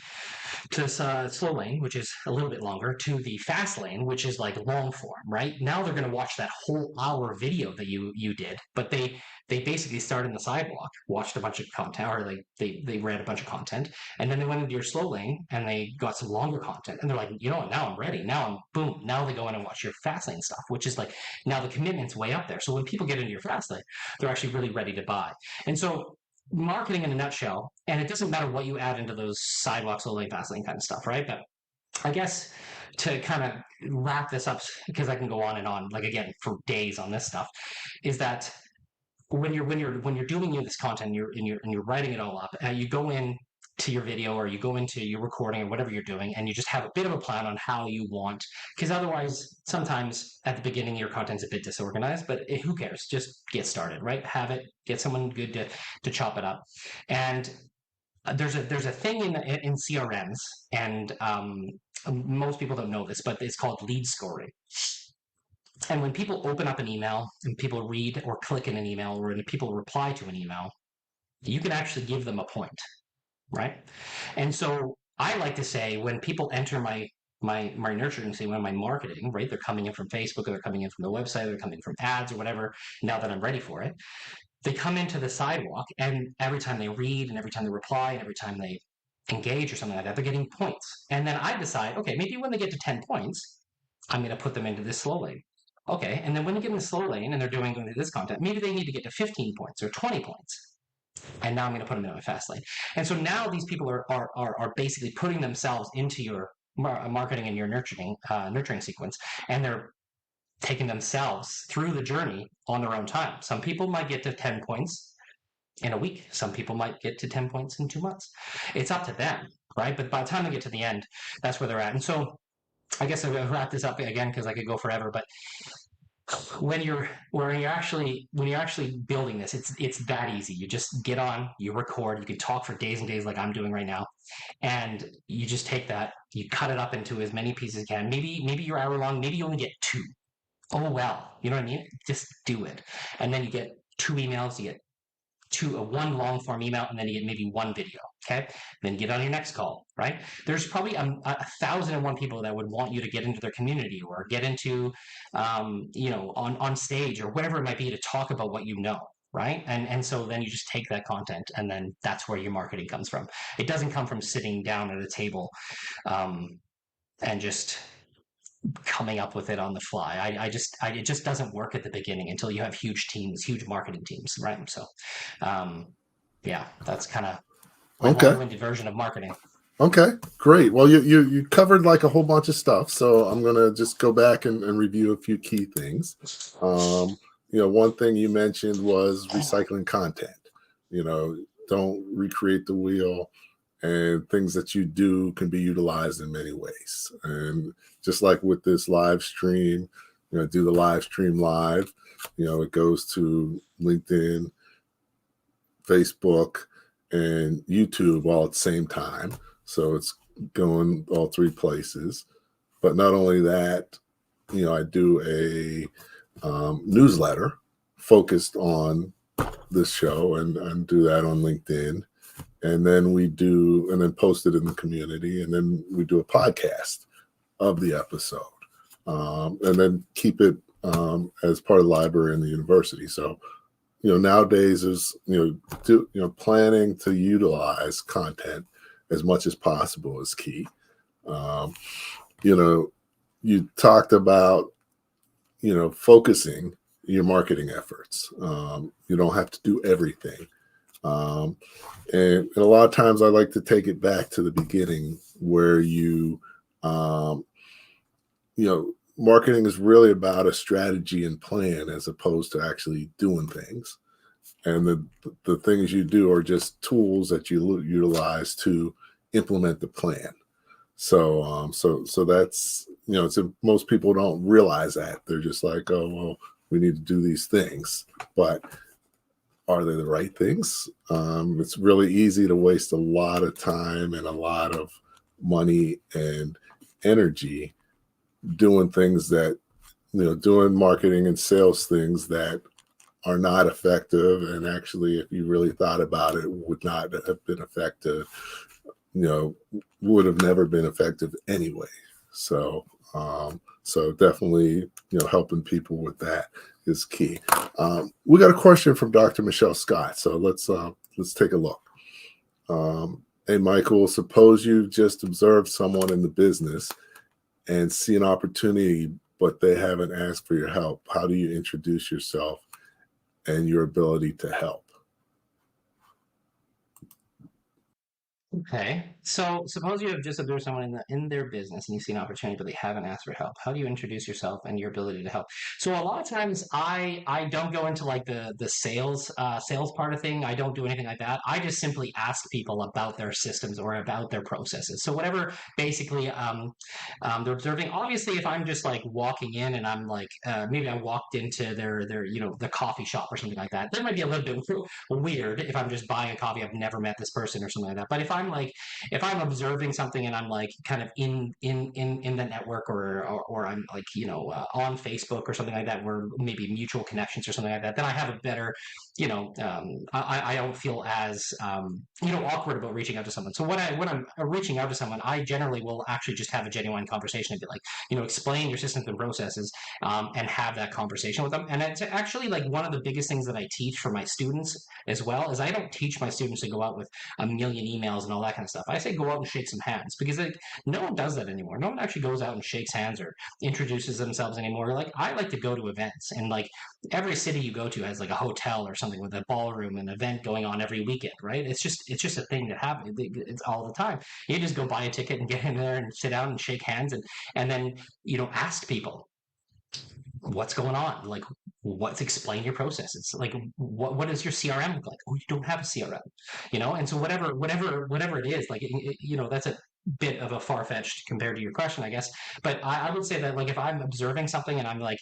[SPEAKER 3] to slow lane, which is a little bit longer, to the fast lane, which is like long form, right? Now they're going to watch that whole hour video that you did, but they basically started in the sidewalk, watched a bunch of content, or they read a bunch of content, and then they went into your slow lane and they got some longer content, and they're like, you know what, now I'm ready. Now they go in and watch your fast lane stuff, which is like, now the commitment's way up there. So when people get into your fast lane, they're actually really ready to buy. And so marketing in a nutshell, and it doesn't matter what you add into those sidewalk, slow lane, fast lane kind of stuff, right? But I guess to kind of wrap this up, because I can go on and on, like again, for days on this stuff, is that when you're doing this content, and you're writing it all up, you go in to your video or you go into your recording or whatever you're doing, and you just have a bit of a plan on how you want, because otherwise sometimes at the beginning your content's a bit disorganized, but who cares? Just get started, right? Have it, get someone good to chop it up. And there's a thing in CRMs, and most people don't know this, but it's called lead scoring. And when people open up an email and people read or click in an email, or when people reply to an email, you can actually give them a point, right? And so I like to say when people enter my nurturing, say when my marketing, right? They're coming in from Facebook, or they're coming in from the website, or they're coming from ads or whatever. Now that I'm ready for it, they come into the sidewalk, and every time they read, and every time they reply, and every time they engage or something like that, they're getting points. And then I decide, okay, maybe when they get to 10 points, I'm going to put them into this slow lane. Okay, and then when they get in the slow lane and they're doing this content, maybe they need to get to 15 points or 20 points. And now I'm going to put them in my fast lane. And so now these people are basically putting themselves into your marketing and your nurturing sequence, and they're taking themselves through the journey on their own time. Some people might get to 10 points in a week. Some people might get to 10 points in 2 months. It's up to them, right? But by the time they get to the end, that's where they're at. And so I guess I'm going to wrap this up again because I could go forever. But when you're actually building this, it's that easy. You just get on, you record, you can talk for days and days like I'm doing right now, and you just take that, you cut it up into as many pieces as you can. Maybe you're hour long, maybe you only get two. Oh well, you know what I mean? Just do it, and then you get two emails, you get one long form email, and then you get maybe one video. Okay, then get on your next call. Right? There's probably a 1,001 people that would want you to get into their community or get into, on stage or whatever it might be to talk about what you know. Right? And so then you just take that content, and then that's where your marketing comes from. It doesn't come from sitting down at a table, and just coming up with it on the fly. It just doesn't work at the beginning until you have huge teams, huge marketing teams, right? So, yeah, that's kind of my
[SPEAKER 1] Okay.
[SPEAKER 3] long-winded version of marketing.
[SPEAKER 1] Okay, great. Well, you covered like a whole bunch of stuff, so I'm gonna just go back and review a few key things. One thing you mentioned was recycling content. Don't recreate the wheel, and things that you do can be utilized in many ways. And just like with this live stream, do the live stream live. It goes to LinkedIn, Facebook, and YouTube all at the same time. So it's going all three places. But not only that, I do a newsletter focused on this show and do that on LinkedIn. And then post it in the community. And then we do a podcast of the episode. And then keep it as part of the library in the university. So, nowadays is, planning to utilize content as much as possible is key. You talked about, focusing your marketing efforts. You don't have to do everything. And a lot of times I like to take it back to the beginning where marketing is really about a strategy and plan as opposed to actually doing things. And the things you do are just tools that you utilize to implement the plan. So that's, most people don't realize that. They're just like, oh, well, we need to do these things, but are they the right things? It's really easy to waste a lot of time and a lot of money and energy doing things that, doing marketing and sales things that are not effective. And actually, if you really thought about it, would not have been effective, would have never been effective anyway. So definitely, helping people with that is key. We got a question from Dr. Michelle Scott. So let's take a look. Hey, Michael, suppose you just observed someone in the business and see an opportunity, but they haven't asked for your help. How do you introduce yourself and your ability to help?
[SPEAKER 3] Okay, so suppose you have just observed someone in their business and you see an opportunity, but they haven't asked for help. How do you introduce yourself and your ability to help? So a lot of times I don't go into like the sales part of thing. I don't do anything like that. I just simply ask people about their systems or about their processes. So whatever basically they're observing. Obviously, if I'm just like walking in and I'm like maybe I walked into their the coffee shop or something like that, that might be a little bit weird if I'm just buying a coffee. I've never met this person or something like that. But if if I'm observing something and I'm like kind of in the network, or I'm like, on Facebook or something like that, where maybe mutual connections or something like that, then I have a better, I don't feel as awkward about reaching out to someone. So when I'm reaching out to someone, I generally will actually just have a genuine conversation and be like, explain your systems and processes, and have that conversation with them. And it's actually like one of the biggest things that I teach for my students as well, is I don't teach my students to go out with a million emails and all that kind of stuff. I say go out and shake some hands, because like no one does that anymore. No one actually goes out and shakes hands or introduces themselves anymore. Like I like to go to events, and like every city you go to has like a hotel or something with a ballroom and event going on every weekend, right? It's just a thing that happens. It's all the time. You just go buy a ticket and get in there and sit down and shake hands, and then ask people what's going on, like explain your process. It's like, what does your CRM look like? Oh, you don't have a CRM, and so whatever it is, like that's a bit of a far-fetched compared to your question, I guess. But I would say that, like, if I'm observing something and I'm like,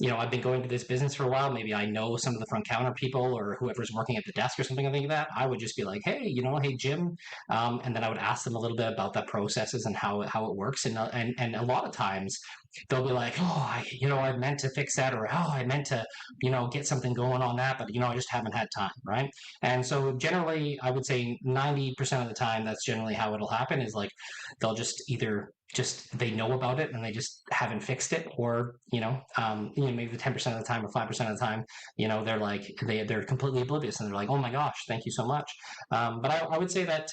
[SPEAKER 3] I've been going to this business for a while, maybe I know some of the front counter people or whoever's working at the desk or something like that, I would just be like, hey, hey, Jim, and then I would ask them a little bit about the processes and how it works. And a lot of times they'll be like, oh, I meant to fix that, or oh, I meant to get something going on that, but I just haven't had time, right? And so generally, I would say 90% of the time, that's generally how it'll happen, is like they'll just either they know about it and they just haven't fixed it, or maybe the 10% of the time or 5% of the time, they're like they're completely oblivious and they're like, oh my gosh, thank you so much. But I would say that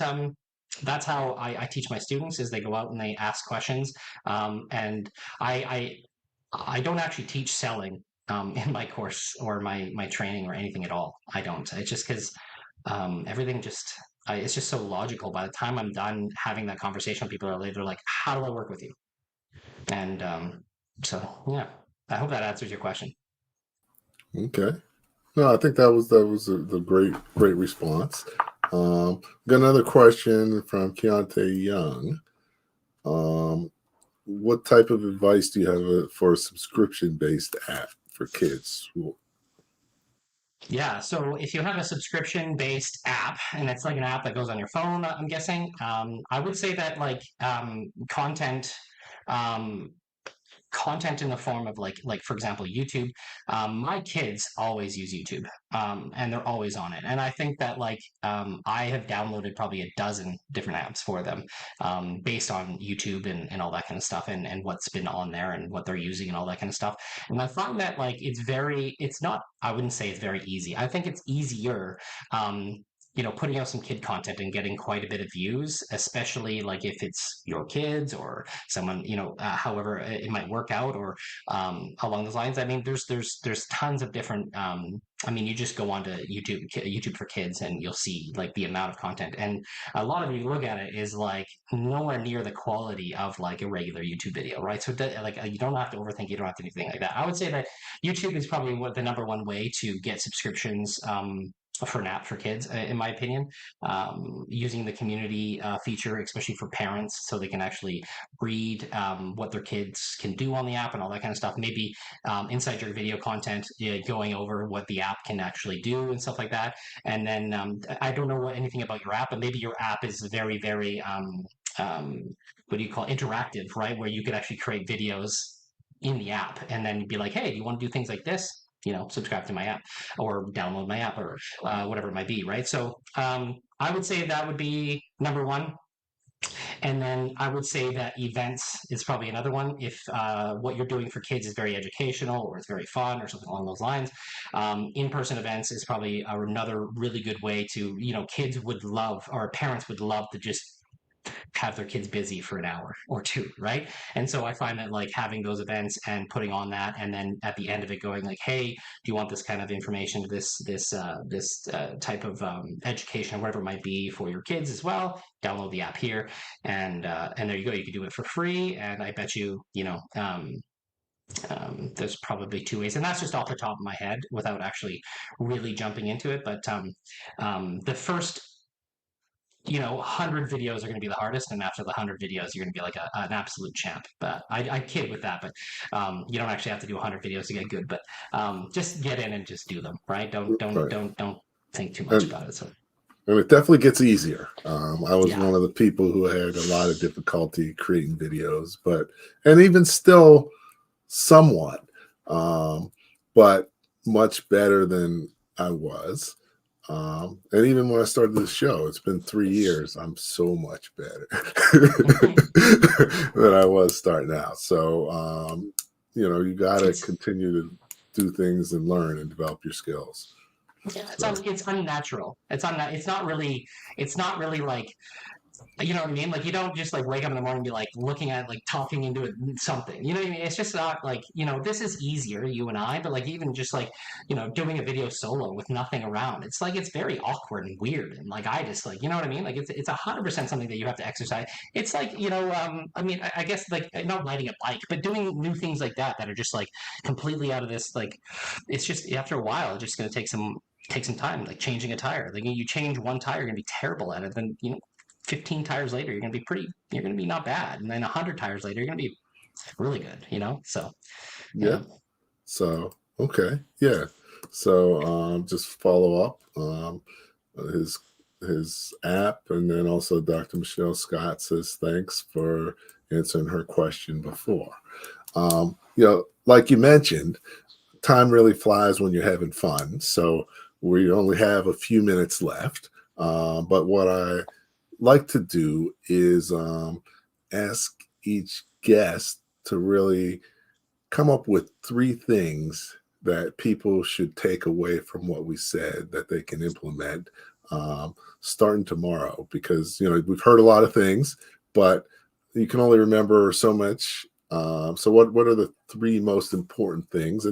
[SPEAKER 3] that's how I teach my students, is they go out and they ask questions, and I I don't actually teach selling in my course or my training or anything at all. I don't. It's just because everything it's just so logical. By the time I'm done having that conversation, people are later like, "How do I work with you?" And so yeah, I hope that answers your question.
[SPEAKER 1] Okay. No, I think that was the great response. Got another question from Keontae Young. What type of advice do you have for a subscription-based app for kids?
[SPEAKER 3] Yeah, so if you have a subscription-based app, and it's like an app that goes on your phone, I'm guessing, I would say that like um, content in the form of like for example YouTube. My kids always use YouTube, and they're always on it, and I think that like I have downloaded probably a dozen different apps for them, based on YouTube and all that kind of stuff, and what's been on there and what they're using and all that kind of stuff. And I find that like it's not, I wouldn't say it's very easy. I think it's easier, putting out some kid content and getting quite a bit of views, especially like if it's your kids or someone, however it might work out, or along those lines. I mean, there's tons of different. I mean, you just go onto YouTube for Kids, and you'll see like the amount of content, and a lot of you look at it is like nowhere near the quality of like a regular YouTube video, right? So like you don't have to overthink, you don't have to do anything like that. I would say that YouTube is probably the number one way to get subscriptions. For an app for kids, in my opinion, using the community feature, especially for parents, so they can actually read what their kids can do on the app and all that kind of stuff. Maybe inside your video content, going over what the app can actually do and stuff like that. And then I don't know anything about your app, but maybe your app is very, very, what do you call it? Interactive, right? Where you could actually create videos in the app and then be like, hey, do you want to do things like this? Subscribe to my app or download my app, or whatever it might be, right? So I would say that would be number one. And then I would say that events is probably another one. If what you're doing for kids is very educational or it's very fun or something along those lines, in-person events is probably another really good way to, kids would love, or parents would love to just have their kids busy for an hour or two, right? And so I find that like having those events and putting on that, and then at the end of it going like, hey, do you want this kind of information, this type of education, whatever it might be for your kids as well? Download the app here, and there you go. You can do it for free, and I bet you, there's probably two ways, and that's just off the top of my head without actually really jumping into it. But the first 100 videos are going to be the hardest, and after the 100 videos, you're going to be like an absolute champ. But I kid with that, but you don't actually have to do 100 videos to get good. But just get in and just do them, right? Don't
[SPEAKER 1] Right.
[SPEAKER 3] think too much about it. So
[SPEAKER 1] And it definitely gets easier. I was
[SPEAKER 3] Yeah.
[SPEAKER 1] one of the people who had a lot of difficulty creating videos, and even still somewhat, um, but much better than I was. And even when I started this show, it's been 3 years. I'm so much better than I was starting out. So, you got to
[SPEAKER 3] It's
[SPEAKER 1] continue to do things and learn and develop your skills.
[SPEAKER 3] yeah,
[SPEAKER 1] So,
[SPEAKER 3] it's unnatural. It's not really like, you know what I mean? Like, you don't just like wake up in the morning and be like looking at like talking into it, something. You know what I mean? It's just not like, this is easier, you and I, but like even just like, doing a video solo with nothing around. It's like it's very awkward and weird. And like I just like, you know what I mean? Like it's 100% something that you have to exercise. It's like, I mean, I guess like not riding a bike, but doing new things like that are just like completely out of this, like it's just after a while, it's just gonna take some time, like changing a tire. Like you change one tire, you're gonna be terrible at it. Then 15 tires later, you're going to be not bad. And then 100 tires later, you're going to be really good. So,
[SPEAKER 1] yeah.
[SPEAKER 3] yeah.
[SPEAKER 1] So, okay. Yeah. So, just follow up his app, and then also Dr. Michelle Scott says thanks for answering her question before. Like you mentioned, time really flies when you're having fun. So we only have a few minutes left. But what I like to do is ask each guest to really come up with 3 things that people should take away from what we said that they can implement starting tomorrow. Because we've heard a lot of things, but you can only remember so much. So what are the 3 most important things?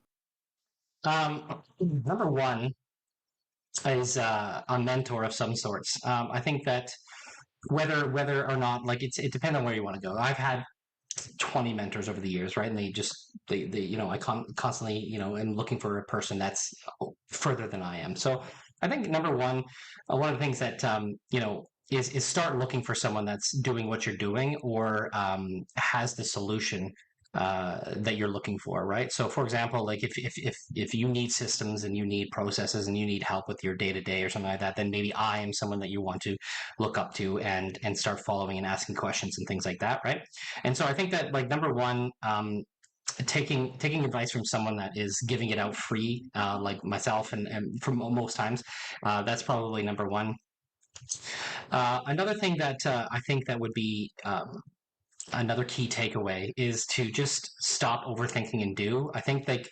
[SPEAKER 3] Number one is a mentor of some sorts. I think that whether or not, like, it depends on where you want to go. I've had 20 mentors over the years, right? And they I constantly, am looking for a person that's further than I am. So I think number one of the things that, is start looking for someone that's doing what you're doing, or has the solution that you're looking for, right? So, for example, like if you need systems and you need processes and you need help with your day to day or something like that, then maybe I am someone that you want to look up to and start following and asking questions and things like that, right? And so I think that, like, number one, taking advice from someone that is giving it out free, like myself, and from most times, that's probably number one. Another thing that I think that would be another key takeaway is to just stop overthinking and do. I think, like,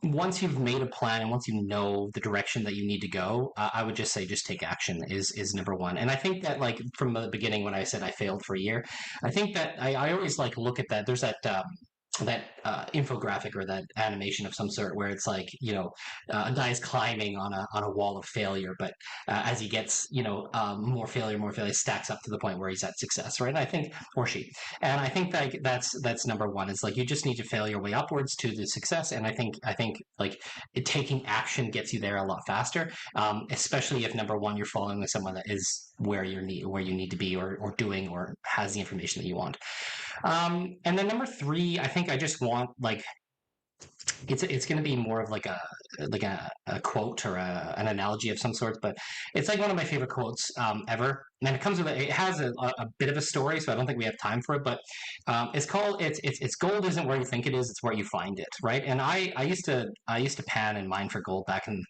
[SPEAKER 3] once you've made a plan and once you know the direction that you need to go, I would just say just take action is number one. And I think that, like, from the beginning when I said I failed for a year, I think that I always like look at that. There's that infographic or that animation of some sort where it's like, a guy is climbing on a wall of failure, but as he gets, more failure stacks up to the point where he's at success, right? And I think, or she, and I think that that's number one. Is like you just need to fail your way upwards to the success, and I think like taking action gets you there a lot faster, especially if number one you're following with someone that is where you need to be, or doing, or has the information that you want. And then number three, I think I just want, like, it's going to be more of like a quote or an analogy of some sort, but it's like one of my favorite quotes ever. And it comes with it has a bit of a story, so I don't think we have time for it. But it's gold isn't where you think it is; it's where you find it, right? And I used to pan and mine for gold back in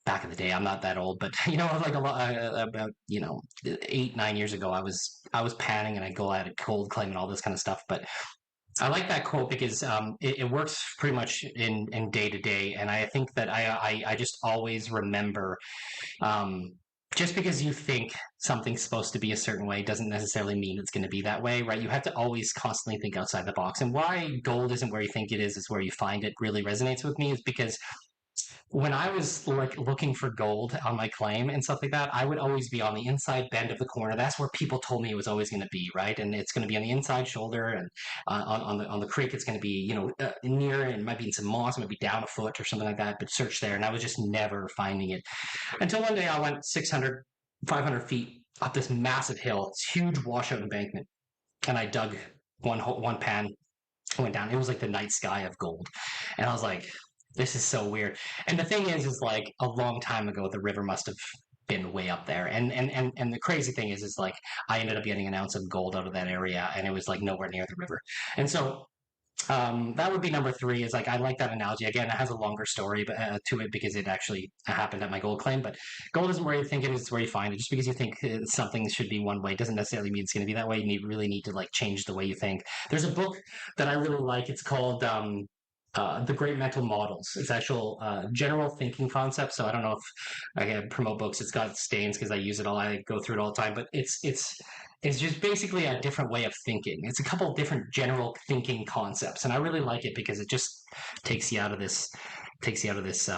[SPEAKER 3] the day. I'm not that old, but like a lot about 8 9 years ago, I was panning and I go at it cold claim and all this kind of stuff. But I like that quote because it works pretty much in day to day, and I think that I just always remember, um, just because you think something's supposed to be a certain way doesn't necessarily mean it's going to be that way, right? You have to always constantly think outside the box. And why gold isn't where you think it is where you find it really resonates with me is because when I was like looking for gold on my claim and stuff like that, I would always be on the inside bend of the corner. That's where people told me it was always going to be, right? And it's going to be on the inside shoulder, and on the creek, it's going to be near, and it might be in some moss, it might be down a foot or something like that. But search there, and I was just never finding it until one day I went 600, 500 feet up this massive hill, it's huge washout embankment, and I dug one pan, went down. It was like the night sky of gold, and I was like, this is so weird. And the thing is like a long time ago, the river must have been way up there. And the crazy thing is like I ended up getting an ounce of gold out of that area, and it was like nowhere near the river. And so that would be number three. Is like I like that analogy. Again, it has a longer story to it because it actually happened at my gold claim. But gold isn't where you think it is; it's where you find it. Just because you think something should be one way doesn't necessarily mean it's going to be that way. You really need to like change the way you think. There's a book that I really like. It's called The Great Mental Models. It's actual general thinking concepts. So I don't know if I can promote books. It's got stains because I use it all. I go through it all the time. But it's just basically a different way of thinking. It's a couple of different general thinking concepts, and I really like it because it just takes you out of this, takes you out of this,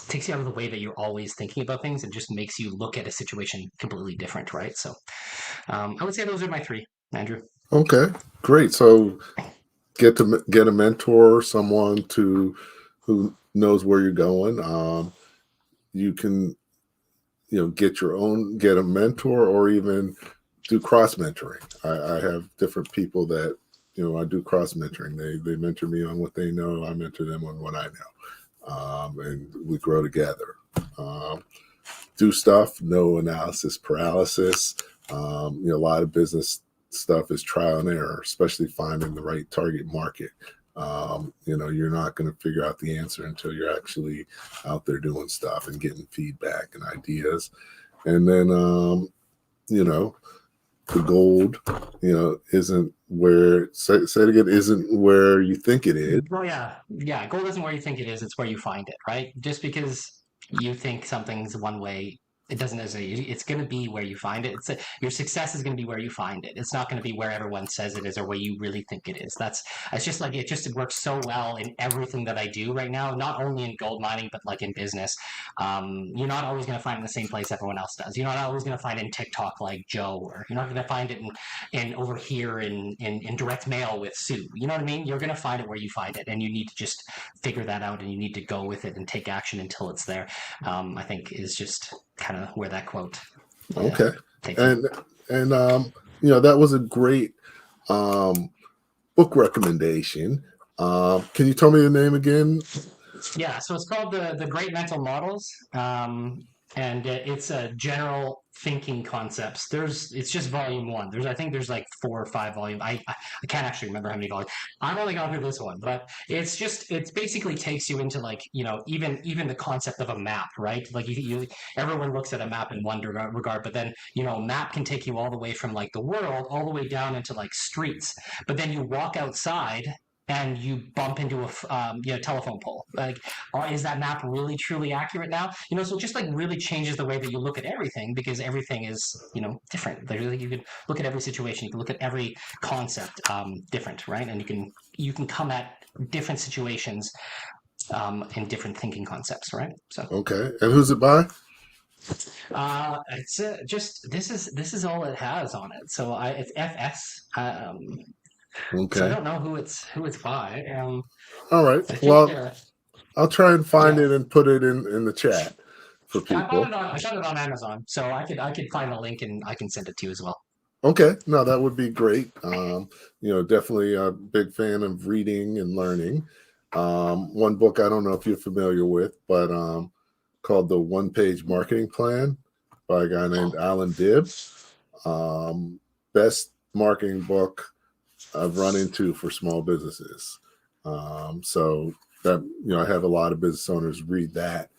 [SPEAKER 3] takes you out of the way that you're always thinking about things, and just makes you look at a situation completely different, right? So, I would say those are my three, Andrew.
[SPEAKER 1] Okay, great. So get a mentor, someone who knows where you're going. You can, get a mentor, or even do cross mentoring. I have different people that, I do cross mentoring. They mentor me on what they know. I mentor them on what I know. And we grow together. Do stuff, no analysis paralysis. A lot of business stuff is trial and error, especially finding the right target market. You're not going to figure out the answer until you're actually out there doing stuff and getting feedback and ideas. And then, the gold, isn't where, say it again, isn't where you think it is.
[SPEAKER 3] Oh yeah. Yeah. Gold isn't where you think it is. It's where you find it, right? Just because you think something's one way, it doesn't necessarily, it's going to be where you find it. Your success is going to be where you find it. It's not going to be where everyone says it is or where you really think it is. It's just like, it works so well in everything that I do right now, not only in gold mining, but like in business. You're not always going to find it in the same place everyone else does. You're not always going to find it in TikTok like Joe, or you're not going to find it in over here in direct mail with Sue. You know what I mean? You're going to find it where you find it, and you need to just figure that out, and you need to go with it and take action until it's there. I think is just kind of where that quote.
[SPEAKER 1] Okay. And that was a great book recommendation. Can you tell me the name again?
[SPEAKER 3] Yeah, so it's called the Great Mental Models, and it's a general thinking concepts. It's just volume one. I think there's like 4 or 5 volumes. I can't actually remember how many volumes. I've only gone through this one, but it basically takes you into like, even the concept of a map, right? Like everyone looks at a map in one regard, but then, a map can take you all the way from like the world all the way down into like streets. But then you walk outside and you bump into a telephone pole. Like, is that map really truly accurate now? So it just like really changes the way that you look at everything, because everything is, different. Like, you can look at every situation, you can look at every concept different, right? And you can come at different situations in different thinking concepts, right? So
[SPEAKER 1] okay, and who's it by?
[SPEAKER 3] It's just this is all it has on it. So it's FS.
[SPEAKER 1] Okay.
[SPEAKER 3] So I don't know who it's by.
[SPEAKER 1] All right. Well, I'll try and find it and put it in the chat for people.
[SPEAKER 3] I got it on Amazon, so I could find the link and I can send it to you as well.
[SPEAKER 1] Okay. No, that would be great. Definitely a big fan of reading and learning. One book I don't know if you're familiar with, but called The One-Page Marketing Plan by a guy named Alan Dibbs. Best marketing book I've run into for small businesses. So that, I have a lot of business owners read that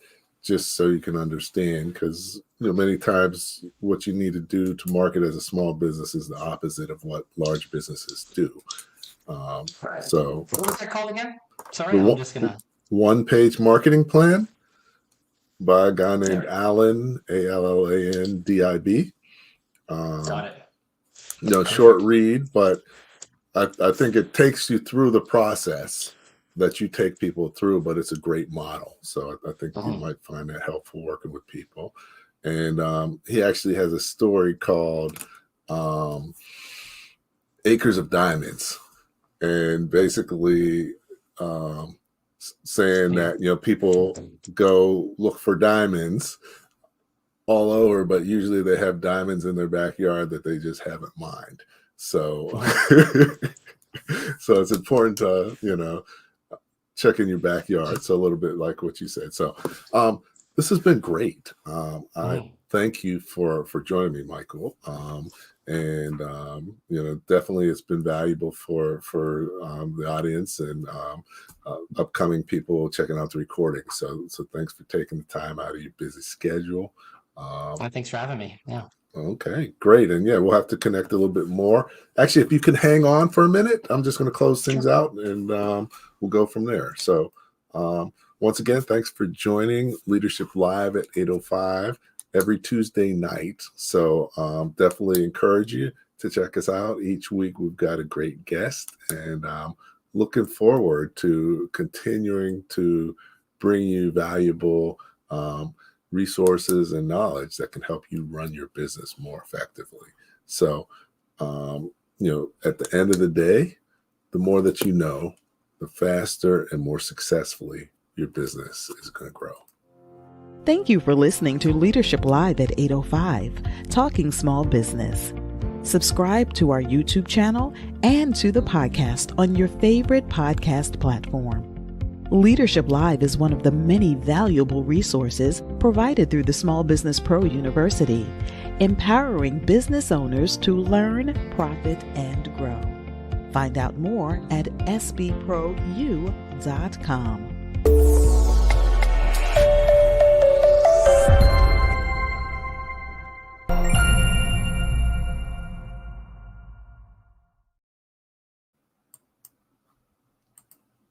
[SPEAKER 1] just so you can understand, because, many times what you need to do to market as a small business is the opposite of what large businesses do. So
[SPEAKER 3] what was that called again? Sorry, I'm just gonna.
[SPEAKER 1] One-Page Marketing Plan by a guy named Alan, Allandib.
[SPEAKER 3] Got it.
[SPEAKER 1] Short read, but I think it takes you through the process that you take people through, but it's a great model. So I think you might find that helpful working with people. And he actually has a story called Acres of Diamonds. And basically saying that, people go look for diamonds all over, but usually they have diamonds in their backyard that they just haven't mined. So, so it's important to, check in your backyard. So a little bit like what you said. So, This has been great. I
[SPEAKER 3] Mm,
[SPEAKER 1] thank you for joining me, Michael. Definitely it's been valuable for the audience and upcoming people checking out the recording. So thanks for taking the time out of your busy schedule. Um,
[SPEAKER 3] thanks for having me. Yeah,
[SPEAKER 1] okay, great. And yeah, we'll have to connect a little bit more. Actually, if you can hang on for a minute, I'm just going to close things
[SPEAKER 3] sure.
[SPEAKER 1] out and we'll go from there. So once again, thanks for joining Leadership Live at 8:05 every Tuesday night. So definitely encourage you to check us out. Each week we've got a great guest, and looking forward to continuing to bring you valuable resources and knowledge that can help you run your business more effectively. So, at the end of the day, the more that you know, the faster and more successfully your business is going to grow.
[SPEAKER 2] Thank you for listening to Leadership Live at 8:05, Talking Small Business. Subscribe to our YouTube channel and to the podcast on your favorite podcast platform. Leadership Live is one of the many valuable resources provided through the Small Business Pro University, empowering business owners to learn, profit, and grow. Find out more at sbpro.u.com.